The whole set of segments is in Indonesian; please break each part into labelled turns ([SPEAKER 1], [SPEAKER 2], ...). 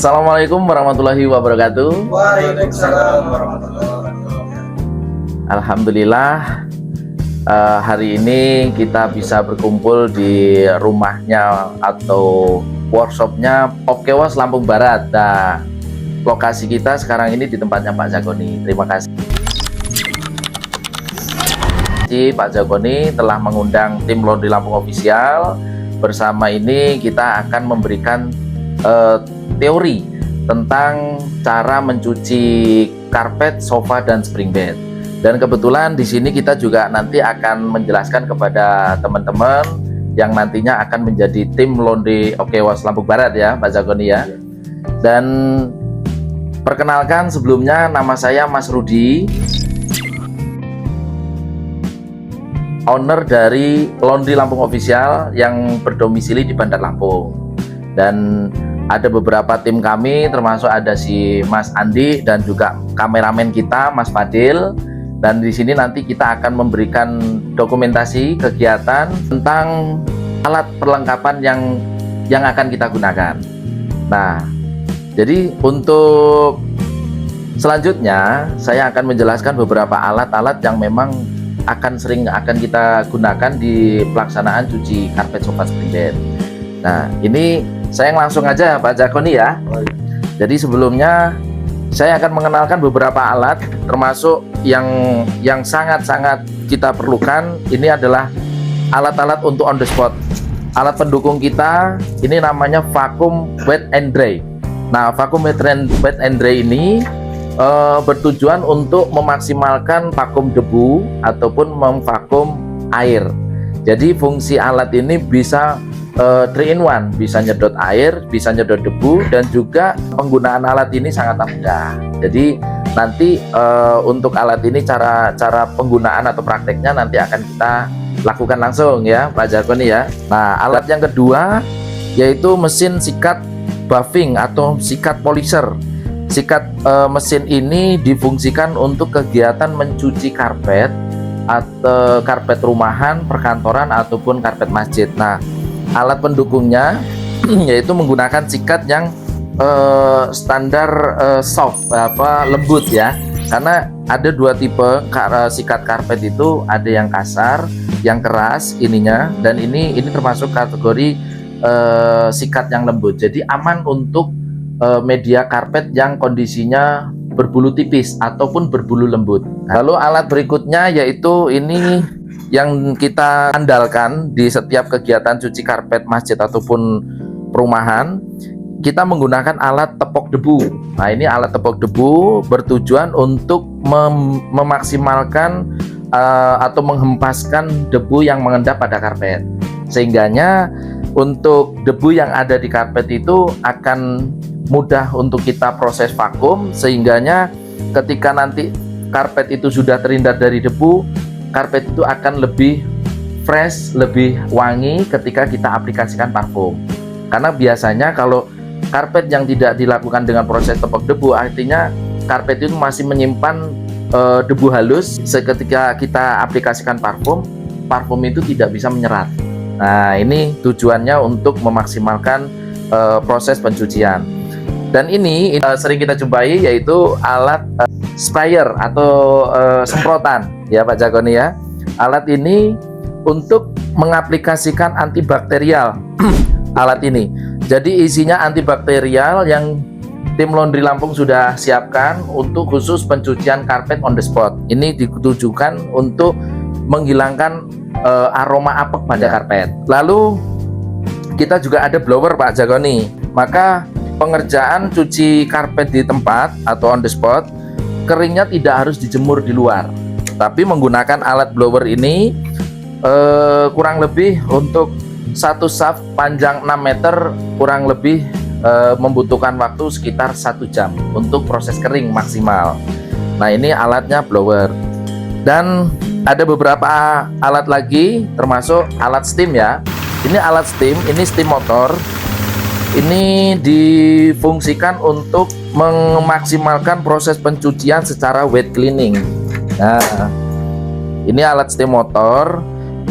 [SPEAKER 1] Assalamualaikum warahmatullahi wabarakatuh.
[SPEAKER 2] Waalaikumsalam warahmatullahi wabarakatuh.
[SPEAKER 1] Alhamdulillah, hari ini kita bisa berkumpul di rumahnya atau workshopnya Okewas Lampung Barat. Nah, lokasi kita sekarang ini di tempatnya Pak Jagoni. Terima kasih Pak Jagoni telah mengundang tim Laundry Lampung Official. Bersama ini kita akan memberikan teori tentang cara mencuci karpet, sofa, dan spring bed. Dan kebetulan di sini kita juga nanti akan menjelaskan kepada teman-teman yang nantinya akan menjadi tim Laundry Okewas Lampung Barat ya, Pak Jagoni ya. Dan perkenalkan sebelumnya, nama saya Mas Rudi, owner dari Laundry Lampung Official yang berdomisili di Bandar Lampung. Dan ada beberapa tim kami, termasuk ada si Mas Andi dan juga kameramen kita Mas Fadil. Dan di sini nanti kita akan memberikan dokumentasi kegiatan tentang alat perlengkapan yang akan kita gunakan. Nah, jadi untuk selanjutnya saya akan menjelaskan beberapa alat-alat yang memang akan kita gunakan di pelaksanaan cuci karpet, sofa, spring bed. Nah, ini saya langsung aja Pak Jagoni ya. Jadi sebelumnya saya akan mengenalkan beberapa alat, termasuk yang sangat-sangat kita perlukan. Ini adalah alat-alat untuk on the spot. Alat pendukung kita ini namanya vacuum wet and dry. Nah, vacuum wet and dry ini bertujuan untuk memaksimalkan vakum debu ataupun memvakum air. Jadi fungsi alat ini bisa 3-in-1, bisa nyedot air, bisa nyedot debu, dan juga penggunaan alat ini sangat mudah. Jadi nanti untuk alat ini cara penggunaan atau prakteknya nanti akan kita lakukan langsung ya Pak Jagoni ya. Nah, alat yang kedua yaitu mesin sikat buffing atau sikat polisher. Sikat mesin ini difungsikan untuk kegiatan mencuci karpet atau karpet rumahan, perkantoran ataupun karpet masjid. Nah, alat pendukungnya yaitu menggunakan sikat yang standar soft, lembut ya. Karena ada dua tipe sikat karpet itu, ada yang kasar, yang keras ininya, dan ini termasuk kategori sikat yang lembut. Jadi aman untuk media karpet yang kondisinya berbulu tipis ataupun berbulu lembut. Lalu alat berikutnya yaitu ini yang kita andalkan di setiap kegiatan cuci karpet masjid ataupun perumahan. Kita menggunakan alat tepok debu. Nah, ini alat tepok debu bertujuan untuk memaksimalkan atau menghempaskan debu yang mengendap pada karpet. Sehingganya untuk debu yang ada di karpet itu akan mudah untuk kita proses vakum, sehingganya ketika nanti karpet itu sudah terhindar dari debu, karpet itu akan lebih fresh, lebih wangi ketika kita aplikasikan parfum. Karena biasanya kalau karpet yang tidak dilakukan dengan proses tepok debu, artinya karpet itu masih menyimpan debu halus. Ketika kita aplikasikan parfum itu tidak bisa menyerat. Nah, ini tujuannya untuk memaksimalkan proses pencucian. Dan ini sering kita jumpai yaitu alat sprayer atau semprotan ya Pak Jagoni ya. Alat ini untuk mengaplikasikan antibakterial alat ini. Jadi isinya antibakterial yang tim Laundry Lampung sudah siapkan untuk khusus pencucian karpet on the spot. Ini ditujukan untuk menghilangkan aroma apek pada karpet. Lalu kita juga ada blower Pak Jagoni. Maka pengerjaan cuci karpet di tempat atau on the spot, keringnya tidak harus dijemur di luar, tapi menggunakan alat blower ini kurang lebih untuk satu shaft panjang 6 meter kurang lebih membutuhkan waktu sekitar 1 jam untuk proses kering maksimal. Nah, ini alatnya blower. Dan ada beberapa alat lagi, termasuk alat steam ya. Ini alat steam, ini steam motor. Ini difungsikan untuk memaksimalkan proses pencucian secara wet cleaning. Nah, ini alat steam motor.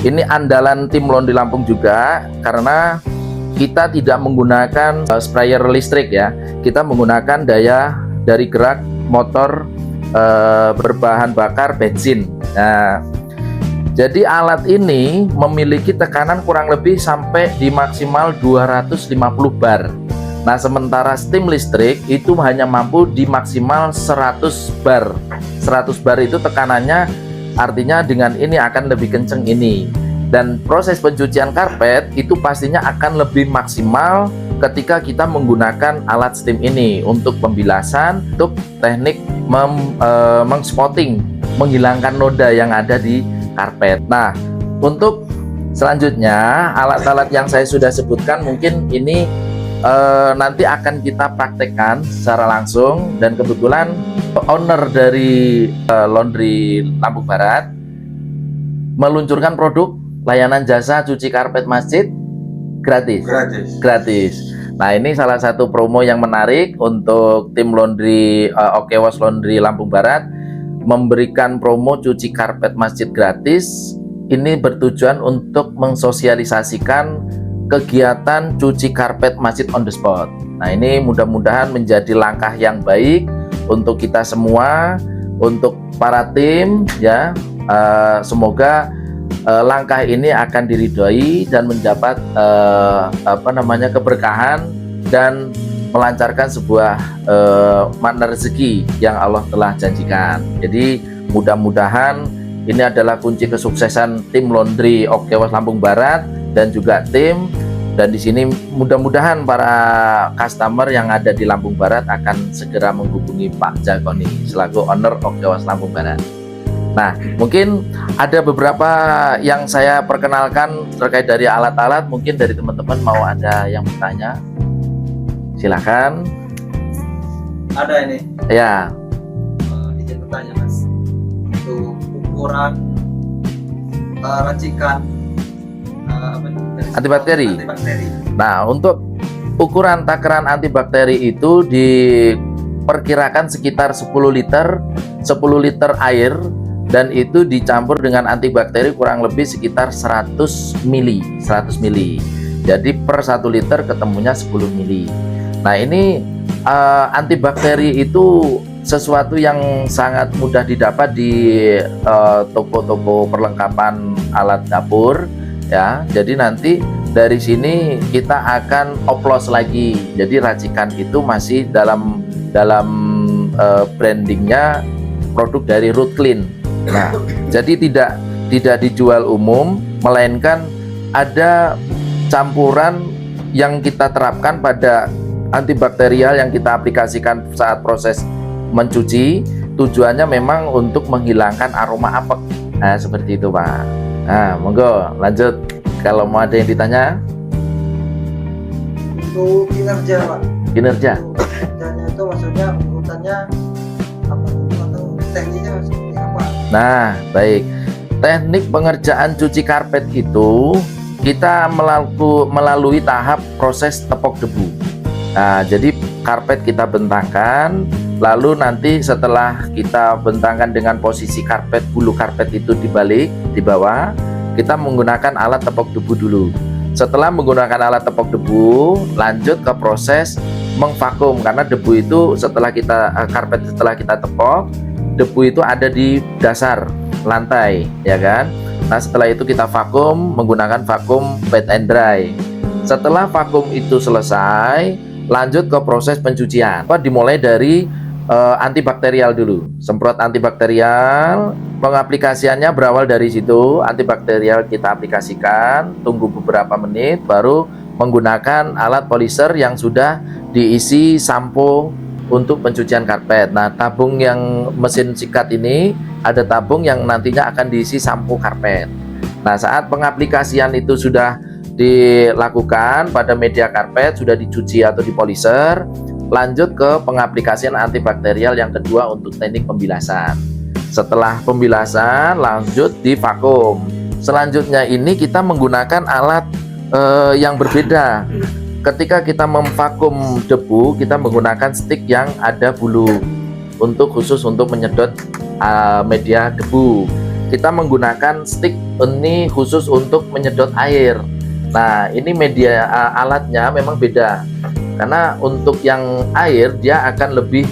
[SPEAKER 1] Ini andalan tim Laundry Lampung juga, karena kita tidak menggunakan sprayer listrik ya. Kita menggunakan daya dari gerak motor berbahan bakar bensin. Nah, jadi alat ini memiliki tekanan kurang lebih sampai di maksimal 250 bar. Nah, sementara steam listrik itu hanya mampu di maksimal 100 bar. 100 bar itu tekanannya, artinya dengan ini akan lebih kenceng ini. Dan proses pencucian karpet itu pastinya akan lebih maksimal ketika kita menggunakan alat steam ini untuk pembilasan, untuk teknik mengspotting, menghilangkan noda yang ada di karpet. Nah, untuk selanjutnya alat-alat yang saya sudah sebutkan mungkin ini nanti akan kita praktekkan secara langsung, dan kebetulan owner dari Laundry Lampung Barat meluncurkan produk layanan jasa cuci karpet masjid gratis. Nah, ini salah satu promo yang menarik untuk tim laundry Okewas Laundry Lampung Barat, memberikan promo cuci karpet masjid gratis. Ini bertujuan untuk mensosialisasikan kegiatan cuci karpet masjid on the spot. Nah, ini mudah-mudahan menjadi langkah yang baik untuk kita semua, untuk para tim ya. Semoga langkah ini akan diridhoi dan mendapat keberkahan dan melancarkan sebuah makna rezeki yang Allah telah janjikan. Jadi mudah-mudahan ini adalah kunci kesuksesan tim laundry Okewas Lampung Barat dan juga tim. Dan di sini mudah-mudahan para customer yang ada di Lampung Barat akan segera menghubungi Pak Jakoni selaku owner Okewas Lampung Barat. Nah, mungkin ada beberapa yang saya perkenalkan terkait dari alat-alat. Mungkin dari teman-teman mau ada yang bertanya, silakan.
[SPEAKER 2] Ada ini.
[SPEAKER 1] Ya.
[SPEAKER 2] Izin bertanya, Mas. Untuk ukuran racikan
[SPEAKER 1] antibakteri.
[SPEAKER 2] Antibakteri.
[SPEAKER 1] Nah, untuk ukuran takaran antibakteri itu diperkirakan sekitar 10 liter air, dan itu dicampur dengan antibakteri kurang lebih sekitar 100 mili. Jadi per 1 liter ketemunya 10 mili. Nah, ini antibakteri itu sesuatu yang sangat mudah didapat di toko-toko perlengkapan alat dapur ya. Jadi nanti dari sini kita akan oplos lagi. Jadi racikan itu masih dalam brandingnya produk dari Root Clean. Nah, jadi tidak dijual umum, melainkan ada campuran yang kita terapkan pada antibakterial yang kita aplikasikan saat proses mencuci. Tujuannya memang untuk menghilangkan aroma apek. Nah, seperti itu, Pak. Nah, monggo lanjut kalau mau ada yang ditanya.
[SPEAKER 3] Untuk kinerja, Pak.
[SPEAKER 1] Kinerja.
[SPEAKER 3] Kinerjanya itu maksudnya urutannya apa, atau tekniknya seperti apa?
[SPEAKER 1] Nah, baik. Teknik pengerjaan cuci karpet itu kita melalui tahap proses tepok debu. Nah, jadi karpet kita bentangkan, lalu nanti setelah kita bentangkan dengan posisi karpet, bulu karpet itu dibalik di bawah, kita menggunakan alat tepok debu dulu. Setelah menggunakan alat tepok debu, lanjut ke proses mengvakum, karena debu itu karpet setelah kita tepok, debu itu ada di dasar lantai, ya kan? Nah, setelah itu kita vakum menggunakan vakum wet and dry. Setelah vakum itu selesai, lanjut ke proses pencucian. Dimulai dari antibakterial dulu. Semprot antibakterial, pengaplikasiannya berawal dari situ. Antibakterial kita aplikasikan, tunggu beberapa menit, baru menggunakan alat polisher yang sudah diisi sampo untuk pencucian karpet. Nah, tabung yang mesin sikat ini ada tabung yang nantinya akan diisi sampo karpet. Nah, saat pengaplikasian itu sudah dilakukan pada media karpet, sudah dicuci atau dipolisher, lanjut ke pengaplikasian antibakterial yang kedua untuk teknik pembilasan. Setelah pembilasan, lanjut di vakum. Selanjutnya ini kita menggunakan alat yang berbeda. Ketika kita memvakum debu, kita menggunakan stick yang ada bulu khusus untuk menyedot media debu. Kita menggunakan stick ini khusus untuk menyedot air. Nah, ini media alatnya memang beda. Karena untuk yang air dia akan lebih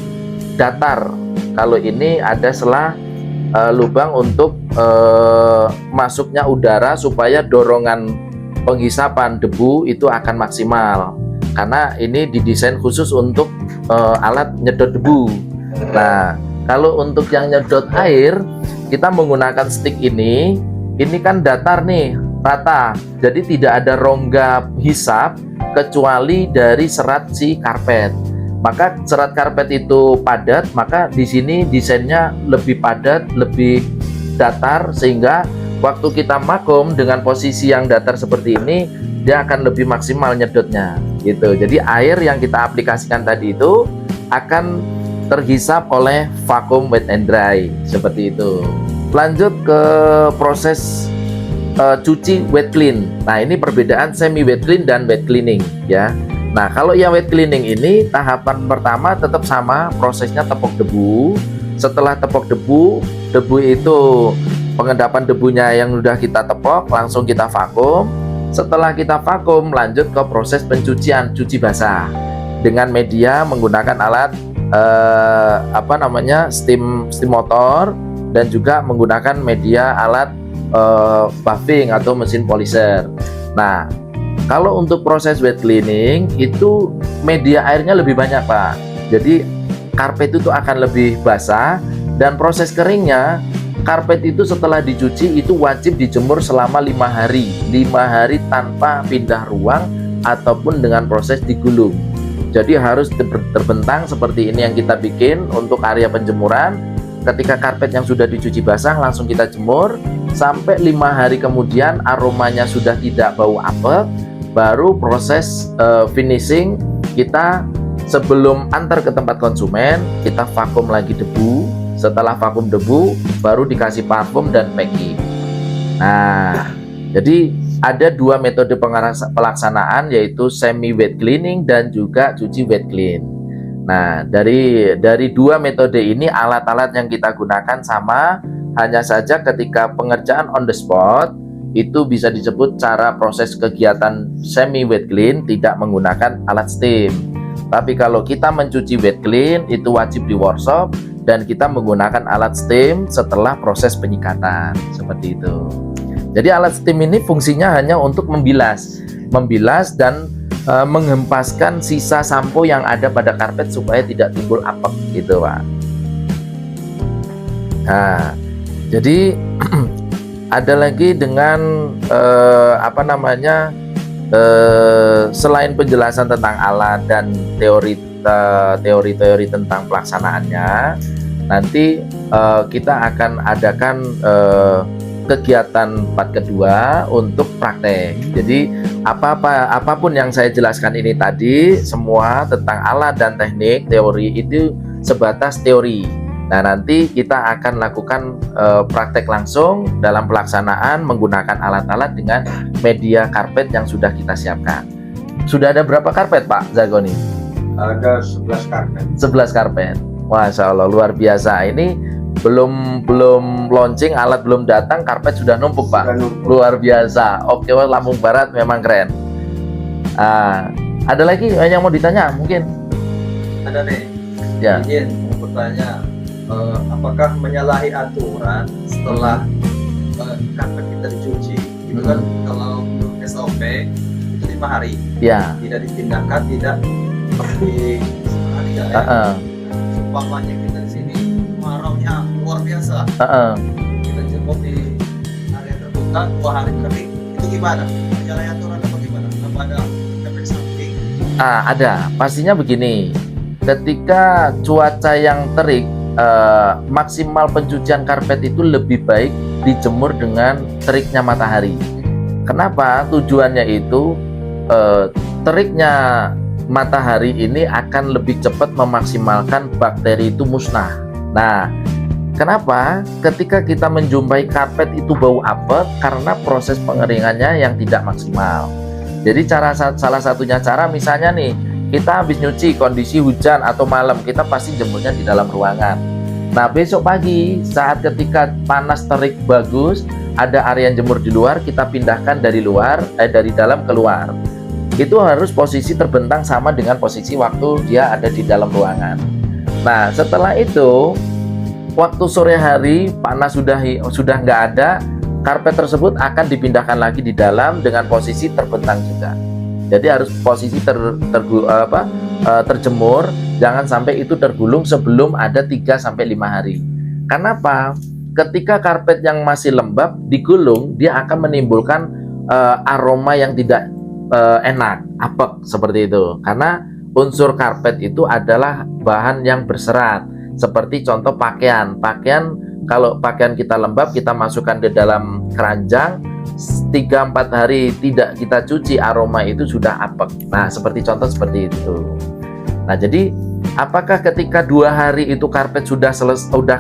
[SPEAKER 1] datar. Kalau ini ada selah lubang untuk masuknya udara supaya dorongan penghisapan debu itu akan maksimal. Karena ini didesain khusus untuk alat nyedot debu. Nah, kalau untuk yang nyedot air, kita menggunakan stick ini kan datar nih, rata. Jadi tidak ada rongga hisap kecuali dari serat si karpet. Maka serat karpet itu padat, maka di sini desainnya lebih padat, lebih datar, sehingga waktu kita vakum dengan posisi yang datar seperti ini, dia akan lebih maksimal nyedotnya gitu. Jadi air yang kita aplikasikan tadi itu akan terhisap oleh vakum wet and dry seperti itu. Lanjut ke proses cuci wet clean. Nah, ini perbedaan semi wet clean dan wet cleaning ya. Nah, kalau yang wet cleaning ini tahapan pertama tetap sama, prosesnya tepok debu. Setelah tepok debu itu pengendapan debunya yang sudah kita tepok langsung kita vakum. Setelah kita vakum lanjut ke proses pencucian, cuci basah dengan media menggunakan alat steam motor, dan juga menggunakan media alat buffing atau mesin polisher. Nah, kalau untuk proses wet cleaning itu media airnya lebih banyak, Pak. Jadi karpet itu akan lebih basah, dan proses keringnya karpet itu setelah dicuci itu wajib dijemur selama 5 hari. 5 hari tanpa pindah ruang ataupun dengan proses digulung. Jadi harus terbentang seperti ini yang kita bikin untuk area penjemuran. Ketika karpet yang sudah dicuci basah langsung kita jemur sampai 5 hari kemudian aromanya sudah tidak bau apek. Baru proses finishing, kita sebelum antar ke tempat konsumen kita vakum lagi debu. Setelah vakum debu baru dikasih parfum dan packing. Nah, jadi ada 2 metode pelaksanaan, yaitu semi wet cleaning dan juga cuci wet clean. Nah, dari 2 metode ini alat-alat yang kita gunakan sama, hanya saja ketika pengerjaan on the spot itu bisa disebut cara proses kegiatan semi wet clean tidak menggunakan alat steam. Tapi kalau kita mencuci wet clean itu wajib di workshop dan kita menggunakan alat steam setelah proses penyikatan seperti itu. Jadi alat steam ini fungsinya hanya untuk membilas dan menghempaskan sisa sampo yang ada pada karpet supaya tidak timbul apek gitu, Pak. Nah, jadi ada lagi dengan selain penjelasan tentang alat dan teori-teori tentang pelaksanaannya, nanti kita akan adakan kegiatan part kedua untuk praktek. Jadi apapun yang saya jelaskan ini tadi semua tentang alat dan teknik teori itu sebatas teori. Nah, nanti kita akan lakukan praktek langsung dalam pelaksanaan menggunakan alat-alat dengan media karpet yang sudah kita siapkan. Sudah ada berapa karpet, Pak Zagoni?
[SPEAKER 3] Ada 11 karpet.
[SPEAKER 1] 11 karpet. Masya Allah, luar biasa. Ini belum launching, alat belum datang, karpet sudah numpuk, Pak. Luar biasa. Oke, Lampung Barat memang keren. Ada lagi yang mau ditanya mungkin?
[SPEAKER 2] Ada nih.
[SPEAKER 1] Ya.
[SPEAKER 2] Izin mau bertanya, apakah menyalahi aturan setelah karpet kita dicuci? Itu kan kalau menurut SOP itu 5 hari.
[SPEAKER 1] Ya.
[SPEAKER 2] Tidak dipindahkan, tidak seperti sehari ya. Umpamanya kita di sini maraunya luar biasa. Kita jemur di area terbuka 2 hari kering. Itu gimana? Menyalahi aturan apa gimana? Apa ada efek samping?
[SPEAKER 1] Ada. Pastinya begini. Ketika cuaca yang terik, maksimal pencucian karpet itu lebih baik dijemur dengan teriknya matahari. Kenapa? Tujuannya itu teriknya matahari ini akan lebih cepat memaksimalkan bakteri itu musnah. Nah, kenapa? Ketika kita menjumpai karpet itu bau apek karena proses pengeringannya yang tidak maksimal. Jadi salah satunya cara misalnya nih, kita habis nyuci kondisi hujan atau malam, kita pasti jemurnya di dalam ruangan. Nah, besok pagi saat ketika panas terik bagus, ada area jemur di luar, kita pindahkan dari dalam keluar. Itu harus posisi terbentang sama dengan posisi waktu dia ada di dalam ruangan. Nah, setelah itu waktu sore hari panas sudah nggak ada, karpet tersebut akan dipindahkan lagi di dalam dengan posisi terbentang juga. Jadi harus posisi terjemur, jangan sampai itu tergulung sebelum ada 3-5 hari. Kenapa? Ketika karpet yang masih lembab digulung, dia akan menimbulkan aroma yang tidak enak, apek seperti itu. Karena unsur karpet itu adalah bahan yang berserat. Seperti contoh pakaian, kalau pakaian kita lembab, kita masukkan ke dalam keranjang, 3-4 hari tidak kita cuci, aroma itu sudah apek. Nah, seperti contoh seperti itu. Nah, jadi apakah ketika 2 hari itu karpet sudah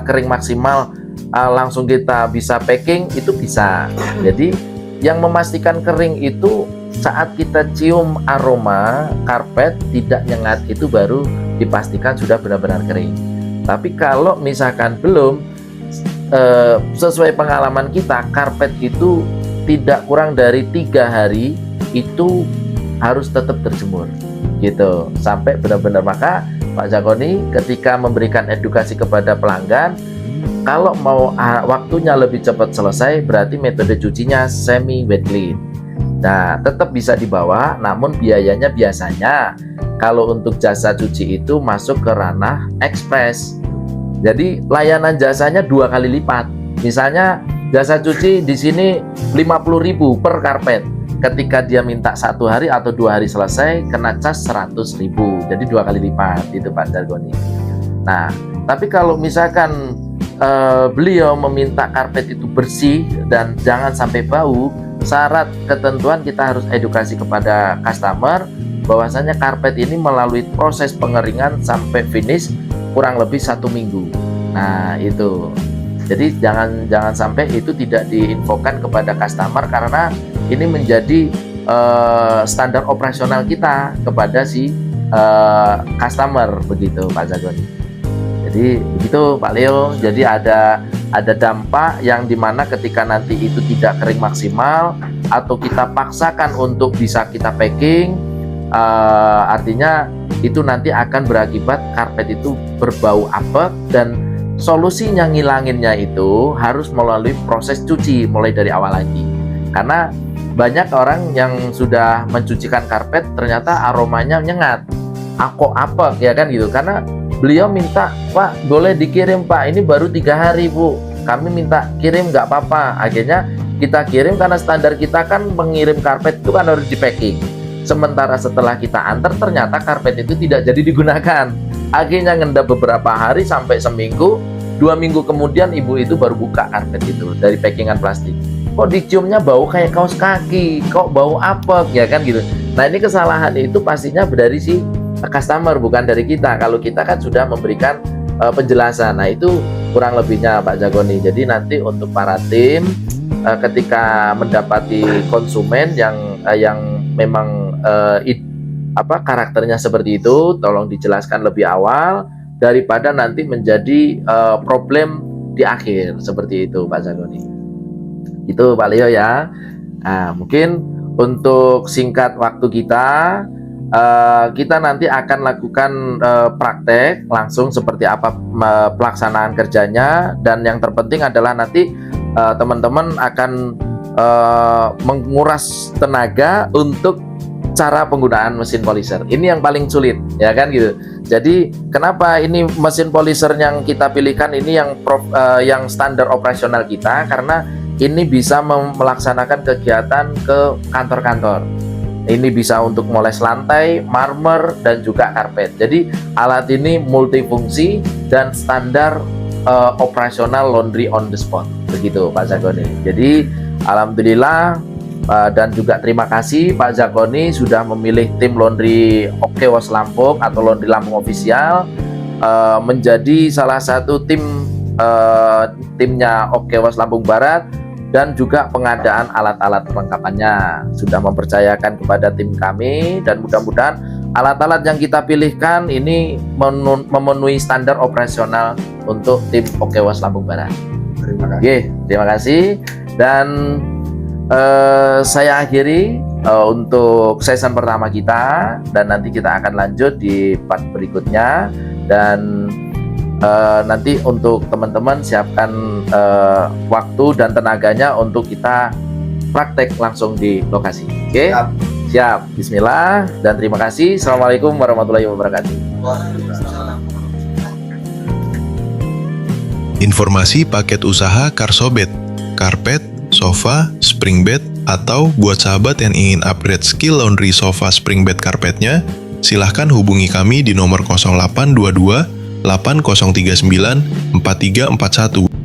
[SPEAKER 1] kering maksimal, langsung kita bisa packing? Itu bisa. Jadi yang memastikan kering itu saat kita cium aroma karpet tidak nyengat, itu baru dipastikan sudah benar-benar kering. Tapi kalau misalkan belum, sesuai pengalaman kita, karpet itu tidak kurang dari 3 hari itu harus tetap terjemur gitu sampai benar-benar. Maka Pak Jagoni ketika memberikan edukasi kepada pelanggan, kalau mau waktunya lebih cepat selesai, berarti metode cucinya semi wet clean. Nah, tetap bisa dibawa, namun biayanya biasanya kalau untuk jasa cuci itu masuk ke ranah ekspres. Jadi layanan jasanya 2 kali lipat. Misalnya jasa cuci di sini 50.000 per karpet. Ketika dia minta 1 hari atau 2 hari selesai, kena cas 100.000. Jadi 2 kali lipat itu Pak Jagoni. Nah, tapi kalau misalkan beliau meminta karpet itu bersih dan jangan sampai bau, syarat ketentuan kita harus edukasi kepada customer bahwasanya karpet ini melalui proses pengeringan sampai finish kurang lebih 1 minggu. Nah, itu. Jadi jangan sampai itu tidak diinfokan kepada customer, karena ini menjadi standar operasional kita kepada si customer, begitu Pak Jagoni. Jadi begitu Pak Leo. Jadi ada dampak yang dimana ketika nanti itu tidak kering maksimal atau kita paksakan untuk bisa kita packing, artinya itu nanti akan berakibat karpet itu berbau apek, dan solusinya ngilanginnya itu harus melalui proses cuci mulai dari awal lagi. Karena banyak orang yang sudah mencucikan karpet ternyata aromanya nyengat, kok apek ya kan gitu. Karena beliau minta, Pak boleh dikirim Pak, ini baru 3 hari Bu, kami minta kirim nggak apa-apa. Akhirnya kita kirim karena standar kita kan mengirim karpet itu kan harus di packing. Sementara setelah kita antar ternyata karpet itu tidak jadi digunakan. Akhirnya ngendap beberapa hari sampai seminggu, 2 minggu kemudian ibu itu baru buka karpet itu dari packingan plastik. Kok diciumnya bau kayak kaos kaki, kok bau apek ya kan gitu. Nah, ini kesalahan itu pastinya dari si customer, bukan dari kita. Kalau kita kan sudah memberikan penjelasan. Nah, itu kurang lebihnya Pak Jagoni. Jadi nanti untuk para tim ketika mendapati konsumen yang memang karakternya seperti itu, tolong dijelaskan lebih awal daripada nanti menjadi problem di akhir seperti itu Pak Jagoni. Itu Pak Leo ya. Nah, mungkin untuk singkat waktu kita nanti akan lakukan praktek langsung seperti apa pelaksanaan kerjanya, dan yang terpenting adalah nanti teman-teman akan menguras tenaga untuk cara penggunaan mesin polisher. Ini yang paling sulit ya kan gitu. Jadi kenapa ini mesin polisher yang kita pilihkan ini yang standar operasional kita, karena ini bisa melaksanakan kegiatan ke kantor-kantor. Ini bisa untuk moles lantai, marmer, dan juga karpet. Jadi alat ini multifungsi dan standar operasional laundry on the spot, begitu Pak Jagoni. Jadi alhamdulillah dan juga terima kasih Pak Jagoni sudah memilih tim laundry Oke Wash Lampung atau laundry Lampung official menjadi salah satu timnya Oke Wash Lampung Barat, dan juga pengadaan alat-alat perlengkapannya sudah mempercayakan kepada tim kami, dan mudah-mudahan alat-alat yang kita pilihkan ini memenuhi standar operasional untuk tim Okewas Lampung Barat.
[SPEAKER 3] Terima kasih.
[SPEAKER 1] Oke, terima kasih. Dan saya akhiri untuk season pertama kita, dan nanti kita akan lanjut di part berikutnya. Dan nanti untuk teman-teman siapkan waktu dan tenaganya untuk kita praktek langsung di lokasi. Oke? Siap. Bismillah dan terima kasih. Assalamualaikum warahmatullahi wabarakatuh.
[SPEAKER 2] Waalaikumsalam.
[SPEAKER 4] Informasi paket usaha Karsobet, karpet, sofa, spring bed, atau buat sahabat yang ingin upgrade skill laundry sofa spring bed karpetnya, silahkan hubungi kami di nomor 0822 8039 4341.